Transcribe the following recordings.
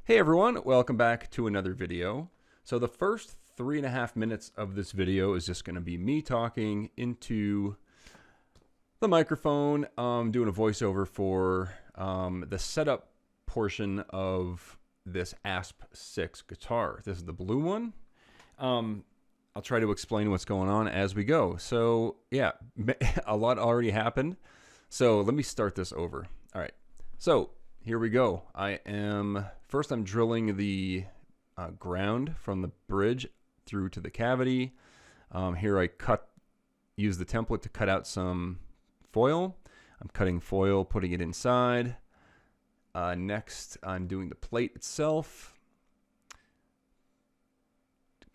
Hey everyone, welcome back to another video. So the first 3.5 minutes of this video is just going to be me talking into the microphone, doing a voiceover for the setup portion of this Asp 6 guitar. This is the blue one. I'll try to explain what's going on as we go. So yeah, a lot already happened. So let me start this over. All right, so here we go. First I'm drilling the ground from the bridge through to the cavity. Here I use the template to cut out some foil. I'm cutting foil, putting it inside. Next I'm doing the plate itself.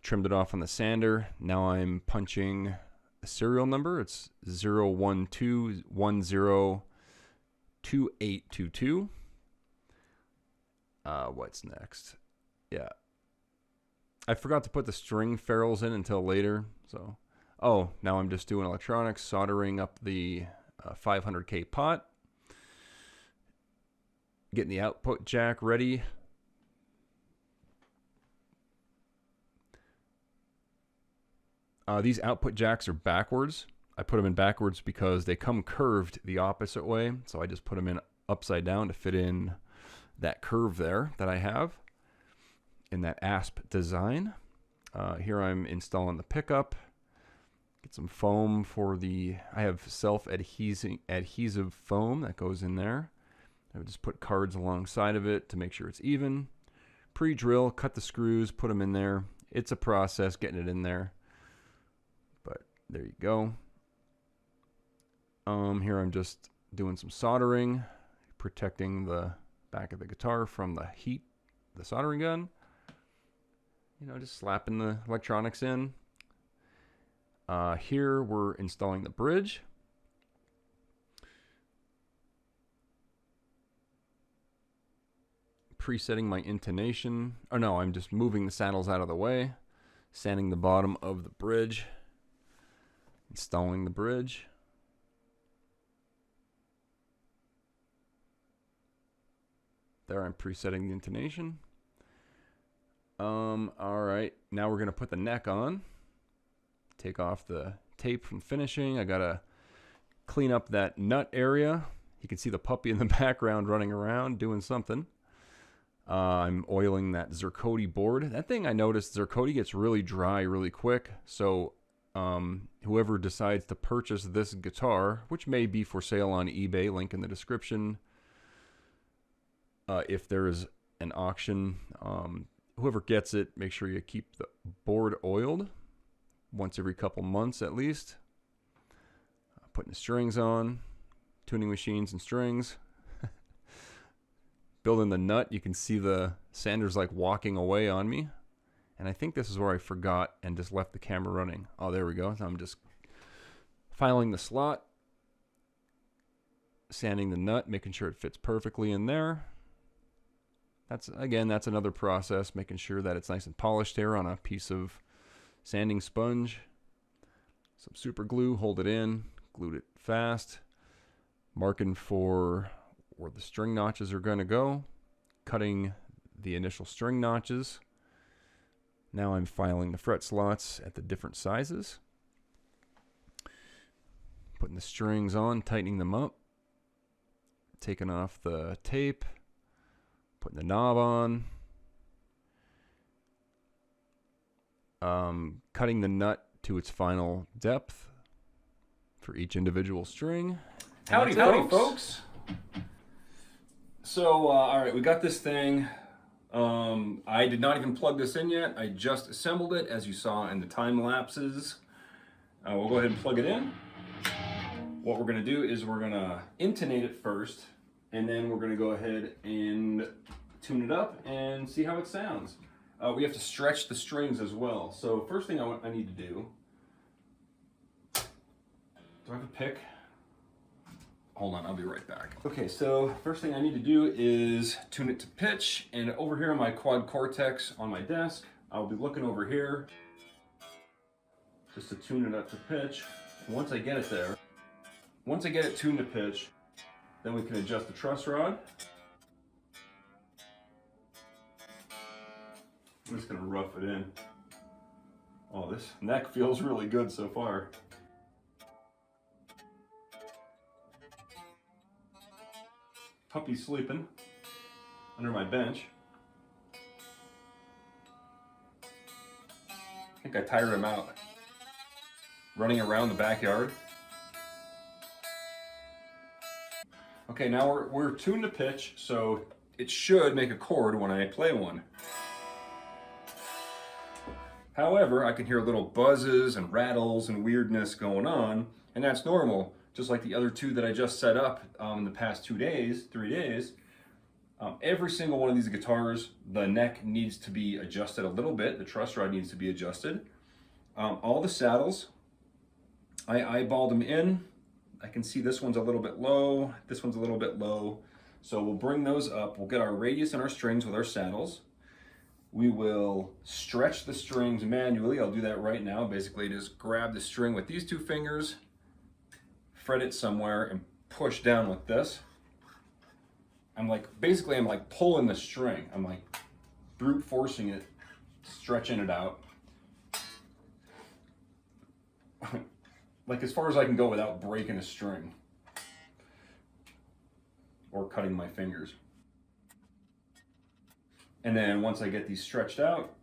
Trimmed it off on the sander. Now I'm punching the serial number. It's 012102822. What's next? Yeah, I forgot to put the string ferrules in until later. So, now I'm just doing electronics, soldering up the 500K pot, getting the output jack ready. These output jacks are backwards. I put them in backwards because they come curved the opposite way. So I just put them in upside down to fit in that curve there that I have in that Asp design. Here I'm installing the pickup. Get some foam for I have self-adhesive foam that goes in there. I would just put cards alongside of it to make sure it's even. Pre-drill, cut the screws, put them in there. It's a process getting it in there. But there you go. Here I'm just doing some soldering, protecting the back of the guitar from the heat, the soldering gun. You know, just slapping the electronics in. Here we're installing the bridge. Presetting my intonation. Oh no, I'm just moving the saddles out of the way. Sanding the bottom of the bridge. Installing the bridge. There, I'm presetting the intonation. All right, now we're gonna put the neck on. Take off the tape from finishing. I gotta clean up that nut area. You can see the puppy in the background running around doing something. I'm oiling that zirconia board. That thing, I noticed, zirconia gets really dry really quick. So whoever decides to purchase this guitar, which may be for sale on eBay, link in the description. If there is an auction, whoever gets it, make sure you keep the board oiled once every couple months at least. Putting the strings on, tuning machines and strings. Building the nut, you can see the sander's like walking away on me. And I think this is where I forgot and just left the camera running. Oh, there we go. So I'm just filing the slot, sanding the nut, making sure it fits perfectly in there. That's another process, making sure that it's nice and polished there on a piece of sanding sponge. Some super glue, hold it in, glued it fast. Marking for where the string notches are going to go. Cutting the initial string notches. Now I'm filing the fret slots at the different sizes. Putting the strings on, tightening them up. Taking off the tape. Putting the knob on. Cutting the nut to its final depth for each individual string. Howdy folks. So, all right, we got this thing. I did not even plug this in yet. I just assembled it, as you saw in the time lapses. We'll go ahead and plug it in. What we're going to do is we're going to intonate it first, and then we're going to go ahead and tune it up and see how it sounds. We have to stretch the strings as well. So first thing I need to do I have a pick? Hold on, I'll be right back. Okay, so first thing I need to do is tune it to pitch, and over here on my quad cortex on my desk, I'll be looking over here just to tune it up to pitch. Once I get it there, once I get it tuned to pitch, then we can adjust the truss rod. I'm just gonna rough it in. Oh, this neck feels really good so far. Puppy's sleeping under my bench. I think I tired him out. Running around the backyard. Okay, now we're tuned to pitch, so it should make a chord when I play one. However, I can hear little buzzes and rattles and weirdness going on, and that's normal. Just like the other two that I just set up in the past 3 days. Every single one of these guitars, the neck needs to be adjusted a little bit. The truss rod needs to be adjusted. All the saddles, I eyeballed them in. I can see this one's a little bit low, this one's a little bit low. So we'll bring those up. We'll get our radius and our strings with our saddles. We will stretch the strings manually. I'll do that right now. Basically just grab the string with these two fingers, fret it somewhere, and push down with this. I'm like pulling the string. I'm like brute forcing it, stretching it out. Like as far as I can go without breaking a string or cutting my fingers. And then once I get these stretched out,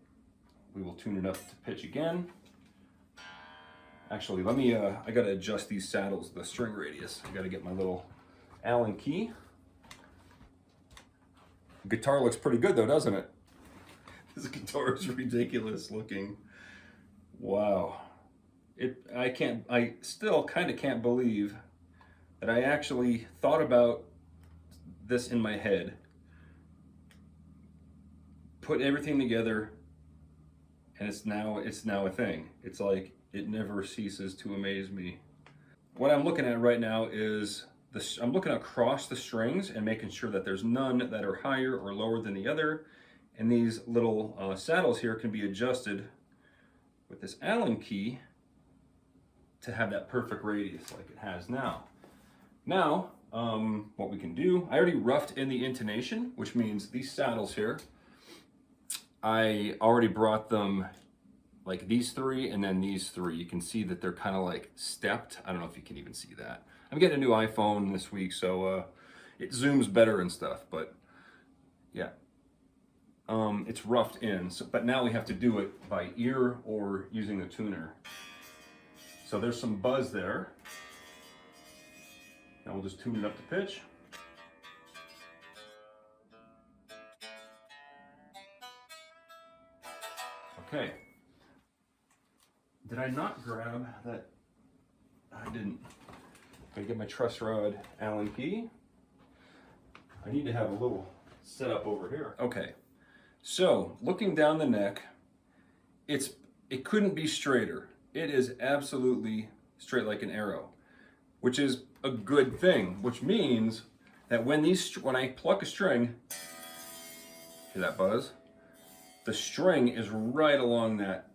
we will tune it up to pitch again. Actually, let me, I gotta adjust these saddles, the string radius. I gotta get my little Allen key. The guitar looks pretty good though, doesn't it? This guitar is ridiculous looking. Wow. I still kind of can't believe that I actually thought about this in my head, put everything together, and it's now a thing. It's like, it never ceases to amaze me. What I'm looking at right now is I'm looking across the strings and making sure that there's none that are higher or lower than the other. And these little saddles here can be adjusted with this Allen key to have that perfect radius like it has now. Now, what we can do, I already roughed in the intonation, which means these saddles here, I already brought them like these three and then these three. You can see that they're kind of like stepped. I don't know if you can even see that. I'm getting a new iPhone this week, so it zooms better and stuff, but yeah. It's roughed in, but now we have to do it by ear or using the tuner. So there's some buzz there. Now we'll just tune it up to pitch. Okay. Did I not grab that? I didn't. I get my truss rod Allen key. I need to have a little setup over here. Okay. So looking down the neck, it couldn't be straighter. It is absolutely straight like an arrow, which is a good thing, which means that when I pluck a string, hear that buzz? The string is right along that.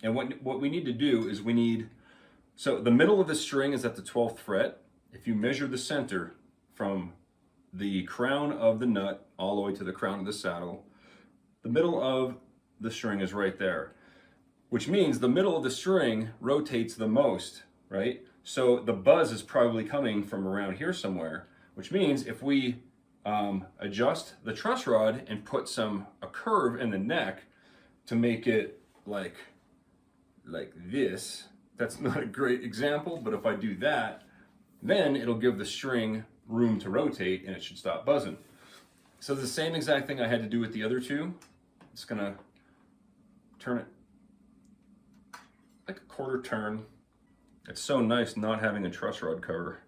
And what we need to do is so the middle of the string is at the 12th fret. If you measure the center from the crown of the nut all the way to the crown of the saddle, the middle of the string is right there, which means the middle of the string rotates the most, right? So the buzz is probably coming from around here somewhere, which means if we adjust the truss rod and put a curve in the neck to make it like this, that's not a great example, but if I do that, then it'll give the string room to rotate and it should stop buzzing. So the same exact thing I had to do with the other two. It's gonna turn it like a quarter turn. It's so nice not having a truss rod cover.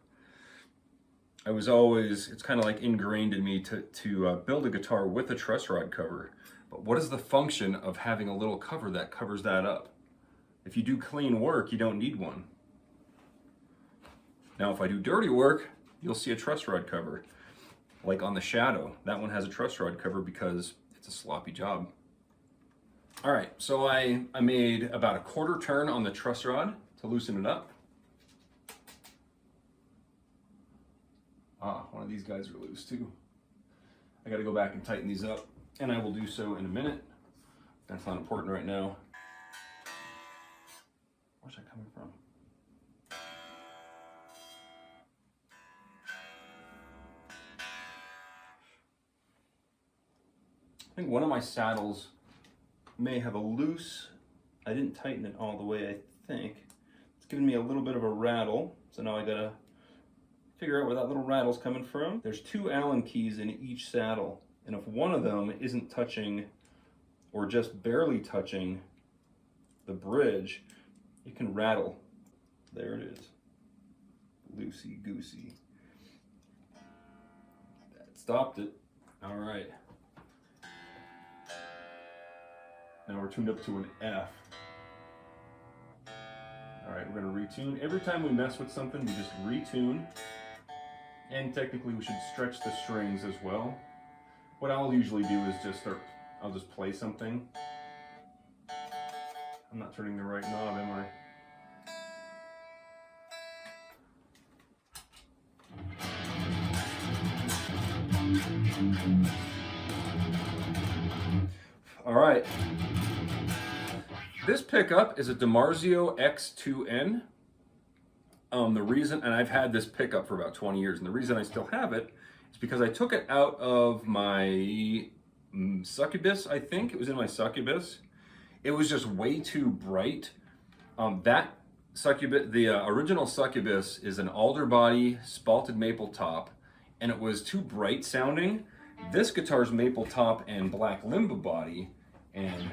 It's kind of like ingrained in me to build a guitar with a truss rod cover. But what is the function of having a little cover that covers that up? If you do clean work, you don't need one. Now, if I do dirty work, you'll see a truss rod cover. Like on the Shadow, that one has a truss rod cover because it's a sloppy job. All right, so I made about a quarter turn on the truss rod to loosen it up. One of these guys are loose too. I gotta go back and tighten these up, and I will do so in a minute. That's not important right now. Where's that coming from? I think one of my saddles may have a loose, I didn't tighten it all the way, I think. It's giving me a little bit of a rattle, so now I gotta figure out where that little rattle's coming from. There's 2 Allen keys in each saddle, and if one of them isn't touching or just barely touching the bridge, it can rattle. There it is. Loosey-goosey. That stopped it. All right. Now we're tuned up to an F. All right, we're gonna retune. Every time we mess with something, we just retune. And technically we should stretch the strings as well. What I'll usually do is I'll just play something. I'm not turning the right knob, am I? All right. This pickup is a DiMarzio X2N. The reason, and I've had this pickup for about 20 years, and the reason I still have it is because I took it out of my Succubus, I think. It was in my Succubus. It was just way too bright. That Succubus, the original Succubus is an alder body, spalted maple top, and it was too bright sounding. This guitar's maple top and black limba body, and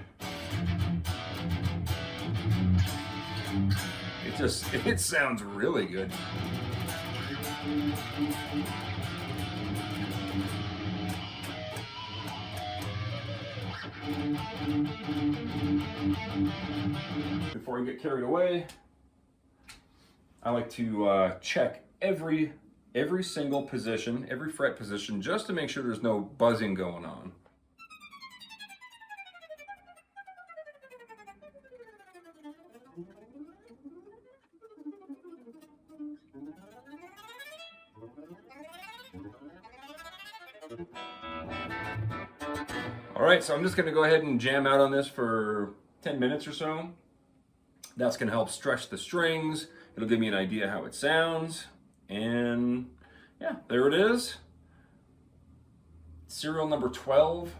it sounds really good. Before I get carried away, I like to check every single position, every fret position, just to make sure there's no buzzing going on. All right, so I'm just gonna go ahead and jam out on this for 10 minutes or so. That's gonna help stretch the strings. It'll give me an idea how it sounds. And yeah, there it is. Serial number 12.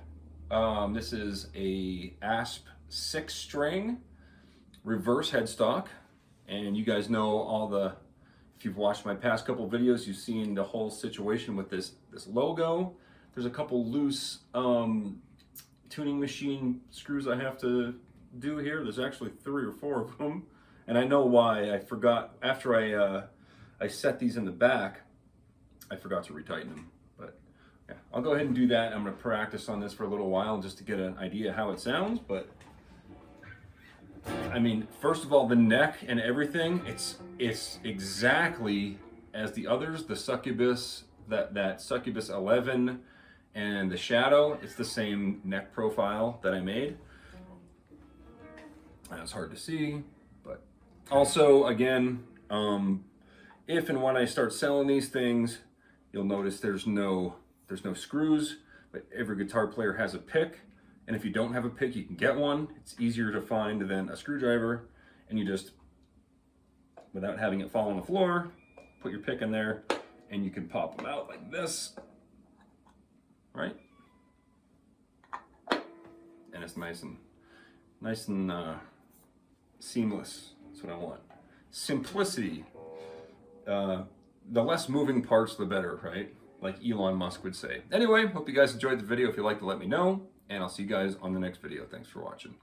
This is a Asp 6-string reverse headstock. And you guys know if you've watched my past couple videos, you've seen the whole situation with this logo. There's a couple loose tuning machine screws I have to do here. There's actually 3 or 4 of them. And I know why. I forgot, after I set these in the back, I forgot to retighten them. But yeah, I'll go ahead and do that. I'm gonna practice on this for a little while just to get an idea how it sounds. But I mean, first of all, the neck and everything, it's exactly as the others, the Succubus, that Succubus 11 and the Shadow, it's the same neck profile that I made. That's hard to see, but also, again, if and when I start selling these things, you'll notice there's no screws, but every guitar player has a pick. And if you don't have a pick, you can get one. It's easier to find than a screwdriver. And you just, without having it fall on the floor, put your pick in there and you can pop them out like this, right? And it's nice and seamless. That's what I want. Simplicity. The less moving parts, the better, right? Like Elon Musk would say. Anyway, hope you guys enjoyed the video. If you'd like to let me know, and I'll see you guys on the next video. Thanks for watching.